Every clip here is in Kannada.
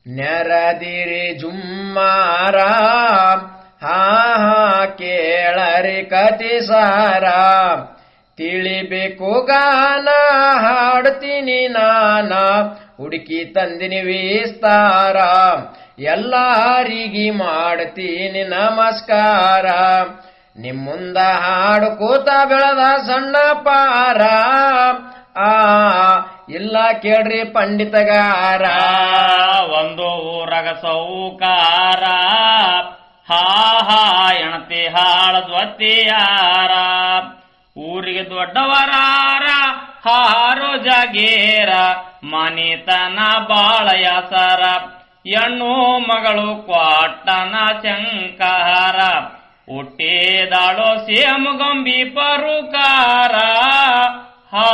ನೆರದಿರಿ ಜುಮ್ಮಾರ ಹಾ ಕೇಳರಿ ಕತಿ ಸಾರ ತಿಳಿಬೇಕು ಗಾನ ಹಾಡ್ತೀನಿ ನಾನ ಹುಡುಕಿ ತಂದಿನಿ ವಿಸ್ತಾರ ಎಲ್ಲಾರಿಗಿ ಮಾಡ್ತೀನಿ ನಮಸ್ಕಾರ ನಿಮ್ಮುಂದ ಹಾಡು ಕೂತ ಬೆಳೆದ ಸಣ್ಣ ಪಾರ ಇಲ್ಲ ಕೇಳ್ರಿ ಪಂಡಿತಗಾರ ಒಂದು ಊರಗ ಸೌಕಾರ ಹಾ ಎಣತಿ ಹಾಳದ್ವತ್ತಿಯಾರ ಊರಿಗೆ ದೊಡ್ಡವರಾರ ಹಾರೋ ಜಾಗೇರ ಮನಿತನ ಬಾಳಯಸರ ಹೆಣ್ಣು ಮಗಳು ಕ್ವಾಟನ ಶಂಕಾರ ಹುಟ್ಟಿದಾಳೋ ಸೇಮಗೊಂಬಿ ಪರುಕಾರ ಹಾ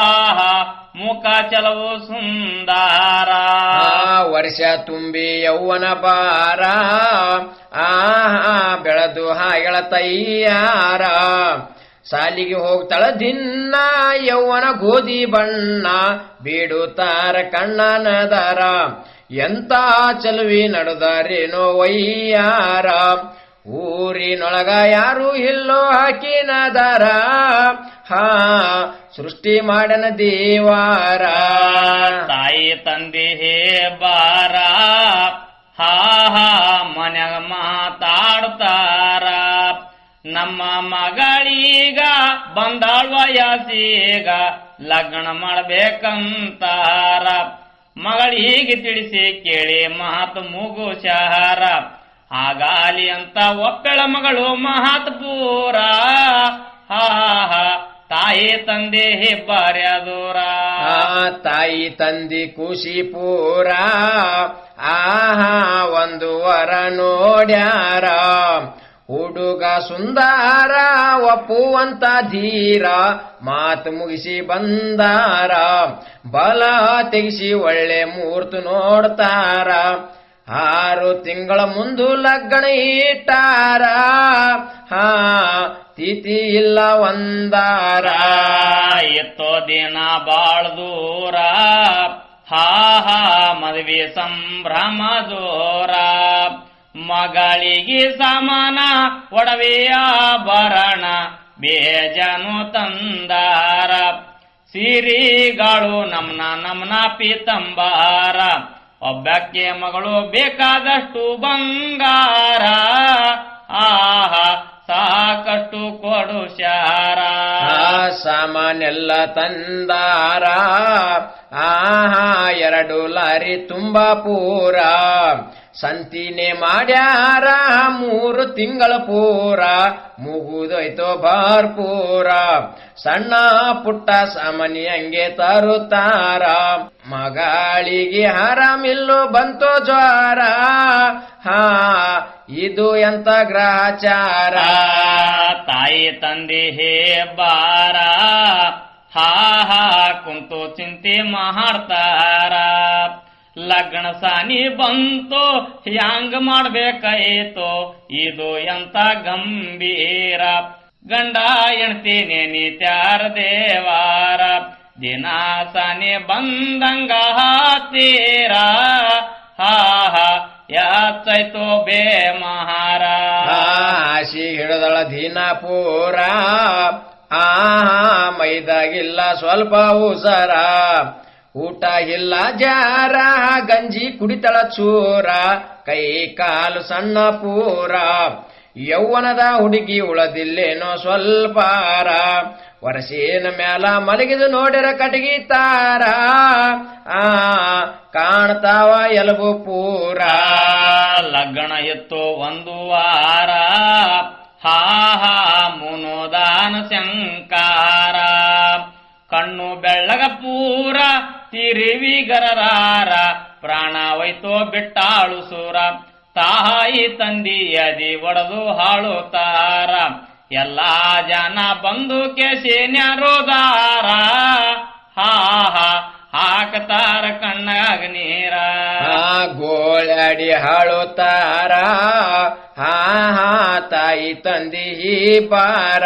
ಮುಖ ಚಲವು ಸುಂದರ ವರ್ಷ ತುಂಬಿ ಯೌವನ ಬಾರ ಬೆಳೆದು ಹಾಗಳ ತಯ್ಯಾರ ಸಾಲಿಗೆ ಹೋಗ್ತಾಳ ದಿನ್ನ ಯೌವನ ಗೋಧಿ ಬಣ್ಣ ಬೀಡುತ್ತಾರ ಕಣ್ಣನದರ ಎಂತ ಚಲುವಿ ನಡೆದಾರೇನೋ ವಯ್ಯಾರ ಊರಿನೊಳಗ ಯಾರು ಇಲ್ಲೋ ಹಾಕಿನದರ ಸೃಷ್ಟಿ ಮಾಡನ ದೇವಾರ ತಾಯಿ ತಂದೆ ಬಾರ ಮನ್ಯಾಗ ಮಾತಾಡ್ತಾರ ನಮ್ಮ ಮಗಳೀಗ ಬಂದಾಳ ವಯಸ್ಸೀಗ ಲಗ್ನ ಮಾಡ್ಬೇಕಂತಾರ ಮಗಳಿಗೆ ತಿಳಿಸಿ ಕೇಳಿ ಮಾತು ಮುಗುಚಾರ ಆಗಾಲಿ ಅಂತ ಒಪ್ಪೆಳ ಮಗಳು ಮಹತ್ ಪೂರ ತಾಯಿ ತಂದೆ ಹೆಬ್ಬಾರ್ಯಾದೂರ ತಾಯಿ ತಂದಿ ಖುಷಿ ಪೂರ ಒಂದು ವರ ನೋಡ್ಯಾರ ಹುಡುಗ ಸುಂದರ ಒಪ್ಪುವಂತ ಧೀರ ಮಾತು ಮುಗಿಸಿ ಬಂದಾರ ಬಲ ತೆಗಿಸಿ ಒಳ್ಳೆ ಮೂರ್ತು ನೋಡ್ತಾರ 6 ತಿಂಗಳ ಮುಂದು ಲಗ್ನ ಇಟ್ಟಾರ ತಿಥಿ ಇಲ್ಲ ಒಂದಾರ ಎತ್ತೋ ದಿನ ಬಾಳ ದೂರ ಮದುವೆ ಸಂಭ್ರಮ ಜೋರ ಮಗಳಿಗೆ ಸಮಾನ ಒಡವೆಯ ಭರಣ ಬೇಜನು ತಂದಾರ ಸಿರಿಗಳು ನಮ್ನ ಪೀತಂಬಾರ ಒಬ್ಬಕ್ಕೆ ಮಗಳು ಬೇಕಾದಷ್ಟು ಬಂಗಾರ ಸಾಕಷ್ಟು ಕೊಡು ಶಾರ ಸಾಮಾನೆಲ್ಲ ತಂದಾರ 2 ಲಾರಿ ತುಂಬ ಪೂರ ಸಂತಿನೇ ಮಾಡ್ಯಾರ 3 ತಿಂಗಳ ಪೂರ ಮುಗುದೋಯ್ತೋ ಭರ್ಪೂರ ಸಣ್ಣ ಪುಟ್ಟ ಸಾಮಾನ್ಯ ಹಂಗೆ ತರುತ್ತಾರ ಮಗಳಿಗೆ ಹರಾಮಿಲ್ಲು ಬಂತೋ ಜ್ವರ ಇದು ಎಂತ ಗ್ರಹಚಾರ ತಾಯಿ ತಂದೆ ಬಾರ ಕುಂತು ಚಿಂತೆ ಮಾಡ್ತಾರ ಲಗ್ನ ಸಾನಿ ಬಂತು ಹ್ಯಾಂಗ ಮಾಡ್ಬೇಕಾಯ್ತೋ ಇದು ಎಂತ ಗಂಭೀರ ಗಂಡ ಹೆಣ್ತಿ ನೆನಿತ್ಯಾರ ದೇವಾರ ದಿನ ಸಾನಿ ಬಂದಂಗ ಹಾತೀರ ಯಾಚೈತೋ ಬೇ ಮಹಾರ ಆಶಿ ಹಿಡದಳ ದಿನ ಪೂರ ಮೈದಾಗಿಲ್ಲ ಸ್ವಲ್ಪ ಉಸರ ಊಟ ಇಲ್ಲ ಜಾರ ಗಂಜಿ ಕುಡಿತಳ ಚೂರ ಕೈ ಕಾಲು ಸಣ್ಣ ಪೂರ ಯೌವನದ ಹುಡುಗಿ ಉಳದಿಲ್ಲೇನೋ ಸ್ವಲ್ಪಾರ ವರ್ಷೇನ ಮ್ಯಾಲ ಮಲಗಿದು ನೋಡಿರ ಕಟಗಿ ತಾರ ಕಾಣ್ತಾವ ಎಲಬು ಪೂರ ಲಗ್ನ ಎತ್ತು 1 ವಾರ ಮುನೋದಾನ ಶಂಕಾರ ಕಣ್ಣು ಬೆಳ್ಳಗ ಪೂರ ತಿರುವಿಗರಾರ ಪ್ರಾಣ ವೈತೋ ಬಿಟ್ಟಾಳು ಸೂರ ತಾಯಿ ತಂದಿಯದಿ ಒಡೆದು ಹಾಳುತ್ತಾರ ಎಲ್ಲಾ ಜನ ಬಂದು ಕೇಸಿನ್ಯಾರೋದಾರ ಹಾಕತಾರ ಕಣ್ಣಾಗ ನೀರ ಗೋಳಾಡಿ ಹಾಳುತ್ತಾರ ತಾಯಿ ತಂದಿ ಬಾರ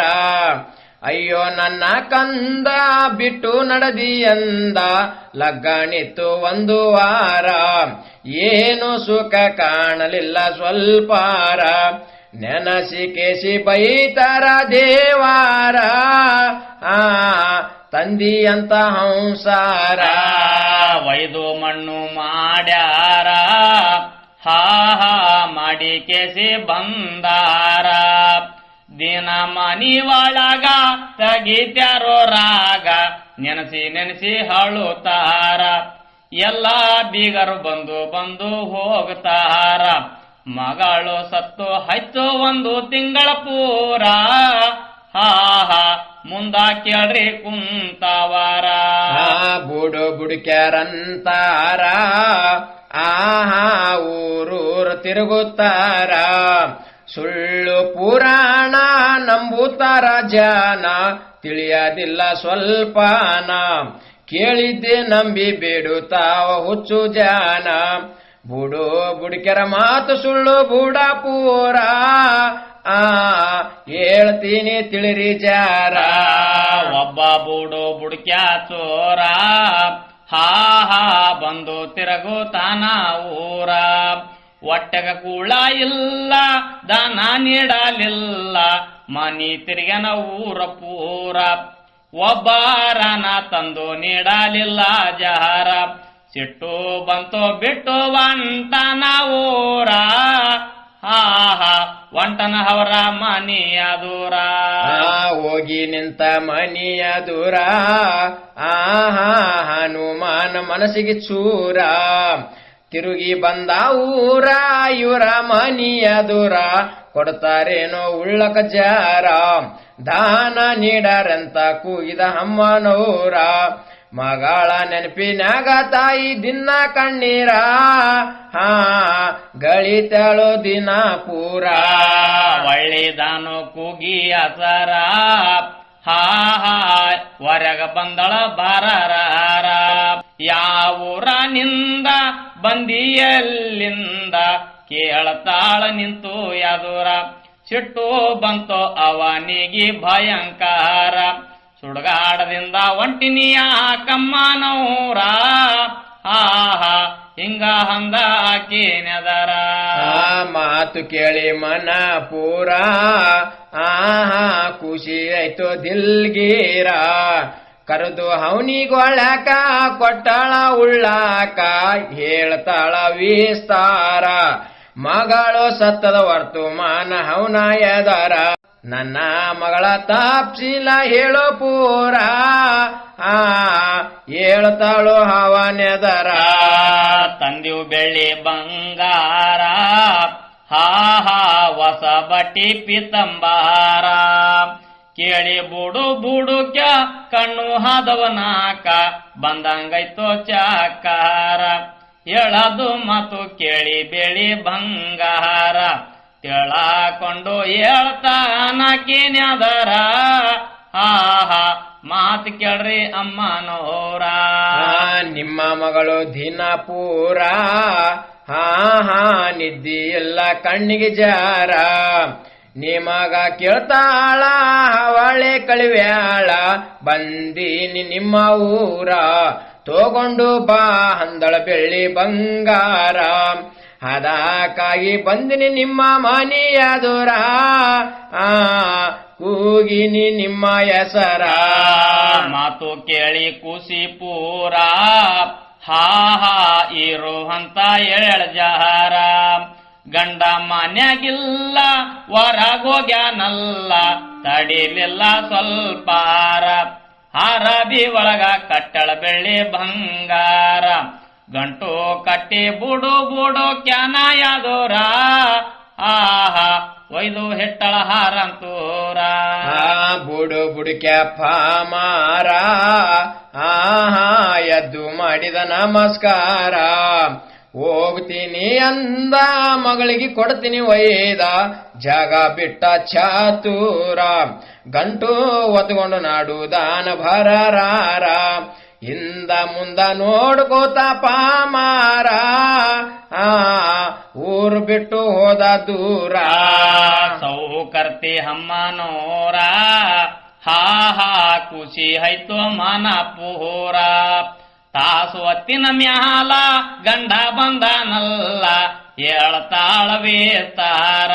ಅಯ್ಯೋ ನನ್ನ ಕಂದ ಬಿಟ್ಟು ನಡೆದಿ ಎಂದ ಲಗ್ನಿತ್ತು 1 ವಾರ ಏನು ಸುಖ ಕಾಣಲಿಲ್ಲ ಸ್ವಲ್ಪಾರ ನೆನಸಿ ಕೇಸಿ ಬೈತಾರ ದೇವಾರ ತಂದಿಯಂತ ಹಂಸಾರ ವೈದು ಮಣ್ಣು ಮಾಡ್ಯಾರ ಹಾ ಮಾಡಿ ಕೇಸಿ ಬಂದಾರ ದಿನ ಮನಿ ಒಳಗ ತೆಗಿತ್ಯಾರೋ ರಾಗ ನೆನಸಿ ನೆನಸಿ ಹಳುತ್ತಾರ ಎಲ್ಲ ಬೀಗರು ಬಂದು ಬಂದು ಹೋಗ್ತಾರ ಮಗಳು ಸತ್ತು ಹಚ್ಚು ಒಂದು ತಿಂಗಳ ಪೂರ ಹಾ ಮುಂದ ಕೇಳ್ರಿ ಕುಂತವಾರ ಬುಡು ಬುಡುಕ್ಯಾರಂತಾರ ಊರೂರು ತಿರುಗುತ್ತಾರ ಸುಳ್ಳು ಪುರಾಣ ನಂಬುತ್ತಾರ ಜನ ತಿಳಿಯದಿಲ್ಲ ಸ್ವಲ್ಪನ ಕೇಳಿದ್ದೆ ನಂಬಿ ಬೇಡುತ್ತಾವ ಹುಚ್ಚು ಜನ ಬುಡು ಬುಡುಕ್ಯರ ಮಾತು ಸುಳ್ಳು ಬುಡ ಪೂರ ಹೇಳ್ತೀನಿ ತಿಳಿರಿ ಜಾರ ಒಬ್ಬ ಬುಡು ಬುಡ್ಕ್ಯ ಚೋರ ಹಾ ಬಂದು ತಿರುಗುತ್ತಾನ ಊರ ಒಟ್ಟಗ ಕೂಳ ಇಲ್ಲ ದಾನ ನೀಡಲಿಲ್ಲ ಮನಿ ತಿರುಗನ ಊರ ಪೂರ ಒಬ್ಬರನ ತಂದು ನೀಡಲಿಲ್ಲ ಜಹರ ಸಿಟ್ಟು ಬಂತು ಬಿಟ್ಟು ಒಂಟನ ಊರ ಒಂಟನ ಅವರ ಮನಿಯ ದೂರ ಹೋಗಿ ನಿಂತ ಮನಿಯ ದೂರ ಹನುಮಾನ ಮನಸ್ಸಿಗೆ ಚೂರ ತಿರುಗಿ ಬಂದ ಊರ ಇವರ ಮನಿಯ ದೂರ ಕೊಡ್ತಾರೇನೋ ಉಳ್ಳಕ ಜಾರ ದಾನ ನೀಡರಂತ ಕೂಗಿದ ಅಮ್ಮನವರ ಮಗಳ ನೆನಪಿನಾಗ ತಾಯಿ ದಿನ ಕಣ್ಣೀರ ಗಳಿತಾಳೋ ದಿನ ಪೂರ ಒಳ್ಳಿದಾನು ಕೂಗಿ ಅಸರ ಹೊರಗ ಬಂದಳ ಬಾರರಾರ ಯಾವೂರನಿಂದ ಬಂದಿಯಲ್ಲಿಂದ ಕೇಳತಾಳ ನಿಂತು ಯಾದೂರ ಸಿಟ್ಟು ಬಂತು ಅವನಿಗೆ ಭಯಂಕರ ಸುಡುಗಾಡದಿಂದ ಒಂಟಿನಿಯ ಕಮ್ಮನೌರ ಹಿಂಗ ಹಂದ ಆಕೇನೆದರ ಮಾತು ಕೇಳಿ ಮನ ಪೂರ ಖುಷಿ ಆಯ್ತು ದಿಲ್ಗೀರ ಕರೆದು ಅವನಿಗೊಳಕ ಕೊಟ್ಟಳ ಉಳ್ಳಾಕ ಹೇಳ್ತಾಳ ವಿಸ್ತಾರ ಮಗಳು ಸತ್ತದ ವರ್ತಮಾನ ಅವನ ಎದರ ನನ್ನ ಮಗಳ ತಾಪ್ಸಿಲ ಹೇಳೋ ಪೂರ ಹೇಳ್ತಾಳು ಹವನೆದರ ತಂದಿವು ಬೆಳ್ಳಿ ಬಂಗಾರ ಹೊಸ ಬಟ್ಟಿ ಪಿತಂಬಾರ ಕೇಳಿ ಬುಡು ಬುಡುಕ್ಯ ಕಣ್ಣು ಹಾದವನಾಕ ಬಂದಂಗೈತೋ ಚಾಕಾರ ಹೇಳದು ಮಾತು ಕೇಳಿ ಬೆಳಿ ಬಂಗಾರ ತಿಳಕೊಂಡು ಹೇಳ್ತಾನಕಿನ್ಯಾದರ ಮಾತು ಕೇಳ್ರಿ ಅಮ್ಮನೋರ ನಿಮ್ಮ ಮಗಳು ದಿನ ಪೂರ ನಿದ್ದಿ ಎಲ್ಲ ಕಣ್ಣಿಗೆ ಜಾರ ನಿಮಗ ಕೇಳ್ತಾಳ ಅವಳೆ ಕಳಿವ್ಯಾಳ ಬಂದೀನಿ ನಿಮ್ಮ ಊರ ತಗೊಂಡು ಬಾ ಹಂದಳ ಬೆಳ್ಳಿ ಬಂಗಾರ ಅದಕ್ಕಾಗಿ ಬಂದಿನಿ ನಿಮ್ಮ ಮನೆಯ ದೂರ ಕೂಗಿನಿ ನಿಮ್ಮ ಹೆಸರ ಮಾತು ಕೇಳಿ ಕುಸಿ ಪೂರ ಇರುವಂತ ಜಹರ ಗಂಡ ಮನ್ಯಾಗಿಲ್ಲ ಹೊರಗೋಗ್ಯಾನಲ್ಲ ತಡಿಲಿಲ್ಲ ಸ್ವಲ್ಪಾರ ಹರಬಿ ಒಳಗ ಕಟ್ಟಳ ಬೆಳ್ಳಿ ಬಂಗಾರ ಗಂಟು ಕಟ್ಟಿ ಬುಡು ಬುಡು ಕ್ಯಾನಯದೂರ ಒಯ್ದು ಹೆಟ್ಟಳ ಹಾರಂತೂರ ಬುಡು ಬುಡುಕ್ಯ ಪಾಮಾರ ಎದ್ದು ಮಾಡಿದ ನಮಸ್ಕಾರ ಹೋಗ್ತೀನಿ ಅಂದ ಮಗಳಿಗೆ ಕೊಡ್ತೀನಿ ಒಯ್ದ ಜಾಗ ಬಿಟ್ಟ ಚಾತೂರ ಗಂಟು ಒತ್ಕೊಂಡು ನಾಡುದಾನ ಭರರಾರ ಹಿಂದ ಮುಂದ ನೋಡ್ಕೋತ ಪಾಮಾರ ಊರು ಬಿಟ್ಟು ಹೋದ ದೂರ ಸೌಕರ್ತಿ ಹಮ್ಮನೋರ ಖುಷಿ ಆಯ್ತು ಮನ ಪೂರ ತಾಸು ಹೊತ್ತಿನ ಮ್ಯಾಲ ಗಂಡ ಬಂದನಲ್ಲ ಏಳತಾಳ ವೇಸ್ತಾರ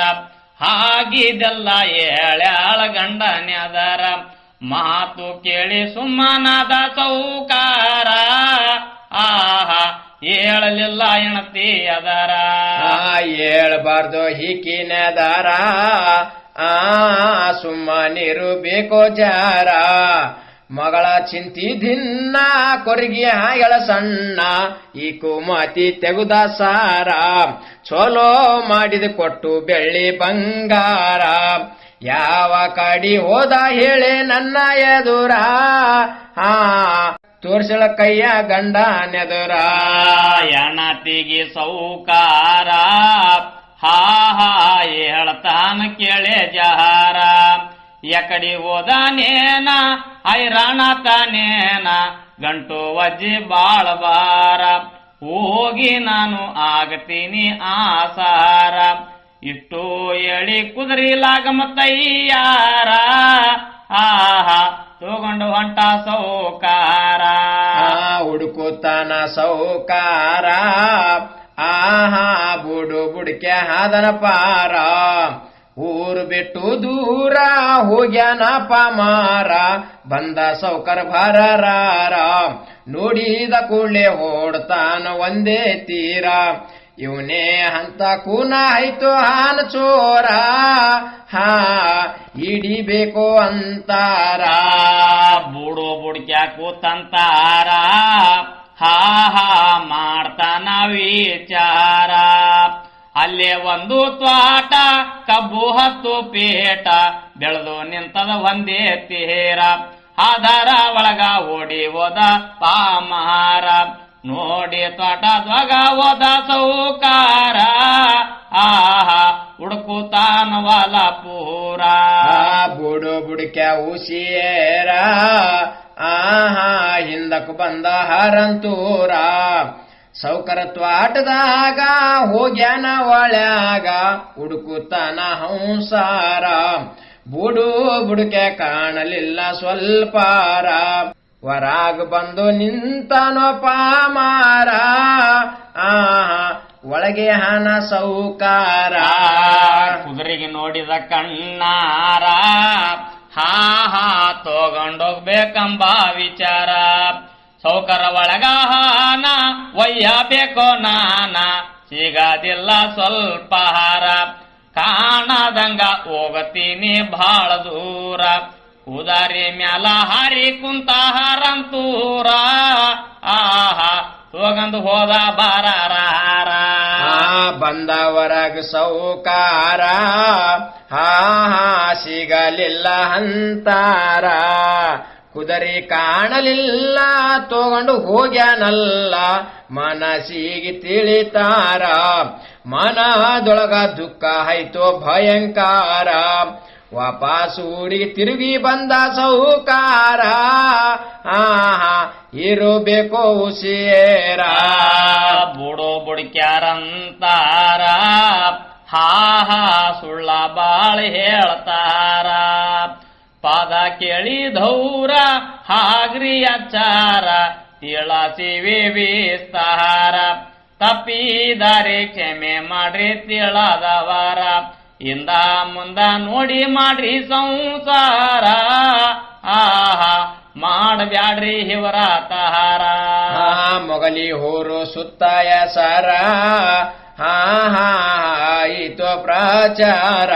ಹಾಗಿದೆಲ್ಲ ಏಳ್ಯಾಳ ಗಂಡನ್ಯದರ ಮಾತು ಕೇಳಿ ಸುಮ್ಮನಾದ ಸೌಕಾರ ಆಹಾ ಏಳಲಿಲ್ಲ ಎಣತಿ ಅದರ ಏಳಬಾರ್ದು ಹಿಕ್ಕಿನದಾರ ಸುಮ್ಮನಿರು ಬೇಕೋ ಜಾರ ಮಗಳ ಚಿಂತಿ ದಿನ್ನ ಕೊರಗಿ ಎಳ ಸಣ್ಣ ಈ ಕುಮತಿ ತೆಗುದ ಸಾರ ಚೋಲೋ ಮಾಡಿದ ಕೊಟ್ಟು ಬೆಳ್ಳಿ ಬಂಗಾರ ಯಾವ ಕಡಿ ಹೋದ ಹೇಳಿ ನನ್ನ ಎದುರ ತೋರ್ಸಳ ಕೈಯ ಗಂಡ ನೆದುರ ಎಣತಿಗೆ ಸೌಕಾರ ಹಾ ಹಾ ಹೇಳ್ತಾನ ಕೇಳೆ ಜಹಾರ ಎಕಡಿ ಹೋದಾನೇನ ಐರಾಣ ತಾನೇನ ಗಂಟು ವಜ್ಜಿ ಬಾಳಬಾರ ಹೋಗಿ ನಾನು ಆಗತೀನಿ ಆಸಾರ ಇಷ್ಟು ಎಳಿ ಕುದುರಿಲಾಗಮ ತಯ್ಯಾರ ಆಹಾ ತಗೊಂಡು ಹೊಂಟ ಸೌಕಾರ ಹುಡುಕುತ್ತಾನ ಸೌಕಾರ ಆಹಾ ಬುಡು ಬುಡ್ಕೆ ಹಾದನ ಪಾರ ಊರು ಬಿಟ್ಟು ದೂರ ಹೋಗ್ಯಾನ ಪಮಾರ ಬಂದ ಸೌಕರ್ ಭರರಾರ ನೋಡಿದ ಕೂಡ್ಲೆ ಓಡ್ತಾನ ಒಂದೇ ತೀರ ಇವನೇ ಹಂತ ಕೂನ ಆಯ್ತು ಹಾನ ಚೋರ ಹಿಡಿಬೇಕು ಅಂತಾರ ಬುಡು ಬುಡ್ಕ್ಯಾ ಕೂತಂತಾರ ಹಾ ಮಾಡ್ತಾನ ವಿಚಾರ ಅಲ್ಲೇ ಒಂದು ತ್ವಾಟ ಕಬ್ಬು 10 ಪೇಟ ಬೆಳೆದು ನಿಂತದ ಒಂದೇ ತೀರ ಆಧಾರ ಒಳಗ ಓಡಿ ಹೋದ ಪಾಮಾರ ನೋಡಿ ತ್ವಾಟದ್ವಾಗ ಹೋದ ಸೌಕಾರ ಆಹಾ ಹುಡುಕುತ್ತಾನ ವಾಲ ಪೂರ ಬುಡು ಬುಡ್ಕ್ಯಾ ಉಸಿಯೇರ ಆಹಾ ಹಿಂದಕ್ಕೆ ಬಂದ ಹರಂತೂರ ಸೌಕರ ತ್ವಾಟದಾಗ ಹೋಗ್ಯಾನ ಒಳ್ಯಾಗ ಹುಡುಕುತ್ತಾನ ಹಂಸಾರ ಬುಡು ಬುಡುಕೆ ಕಾಣಲಿಲ್ಲ ಸ್ವಲ್ಪಾರ ಹೊರಾಗ ಬಂದು ನಿಂತನೋ ಪಾಮಾರ ಒಳಗೆ ಹನ ಸೌಕಾರ ಕುದುರೆಗೆ ನೋಡಿದ ಕಣ್ಣಾರ ಹಾ ತಗೊಂಡೋಗ್ಬೇಕಂಬ ವಿಚಾರ ಸೌಕರ ಒಳಗ ಹಾನ ಒಯ್ಯಬೇಕೋ ನಾನ ಸಿಗದಿಲ್ಲ ಸ್ವಲ್ಪ ಹಾರ ಕಾಣದಂಗ ಹೋಗತೀನಿ ಬಹಳ ದೂರ ಕುದಾರಿ ಮ್ಯಾಲ ಹಾರಿ ಕುಂತ ಹಾರಂತೂರ ಆಹಾ ತಗೊಂಡು ಹೋದ ಬಾರಾರ ಬಂದವರಗ ಸೌಕಾರ ಸಿಗಲಿಲ್ಲ ಅಂತಾರ ಕುದರಿ ಕಾಣಲಿಲ್ಲ ತಗೊಂಡು ಹೋಗ್ಯಾನಲ್ಲ ಮನಸ್ಸಿಗೆ ತಿಳಿತಾರ ಮನದೊಳಗ ದುಃಖ ಆಯ್ತು ಭಯಂಕಾರ ವಾಪಸ್ ಊರಿಗೆ ತಿರುಗಿ ಬಂದ ಸೌಕಾರ ಇರಬೇಕೋ ಉಸಿಯೇರ ಬುಡು ಬುಡ್ಕ್ಯಾರಂತಾರ ಹಾ ಸುಳ್ಳ ಬಾಳ ಹೇಳ್ತಾರ ಪಾದ ಕೇಳಿದೌರ ಹಾಗ್ರಿ ಅಚ್ಚಾರ ತಿಳಸಿವಿ ವಿಸ್ತಾರ ತಪ್ಪಿದಾರೆ ಕ್ಷಮೆ ಮಾಡ್ರಿ ತಿಳದವರ ಇಂದ ಮುಂದ ನೋಡಿ ಮಾಡ್ರಿ ಸಂಸಾರ ಆಹಾ ಮಾಡಬ್ಯಾಡ್ರಿ ಇವರ ತಹಾರ ಮೊಗಲಿ ಹೋರು ಸುತ್ತಾಯ ಸಾರ ಆಯಿತು ಪ್ರಚಾರ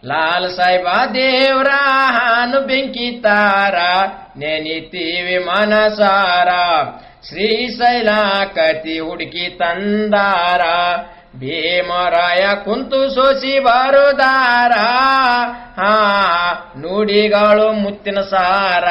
ಲಾಲ್ ಸಾಹೇಬ ದೇವ್ರ ಹಾನು ಬೆಂಕಿ ತಾರ ನೆನಿತೀವಿ ಮನಸಾರ ಶ್ರೀಶೈಲ ಕತಿ ಹುಡುಕಿ ತಂದಾರ ಭೀಮರಾಯ ಕುಂತು ಸೋಸಿ ಬರುದಾರ ನುಡಿಗಳು ಮುತ್ತಿನ ಸಾರ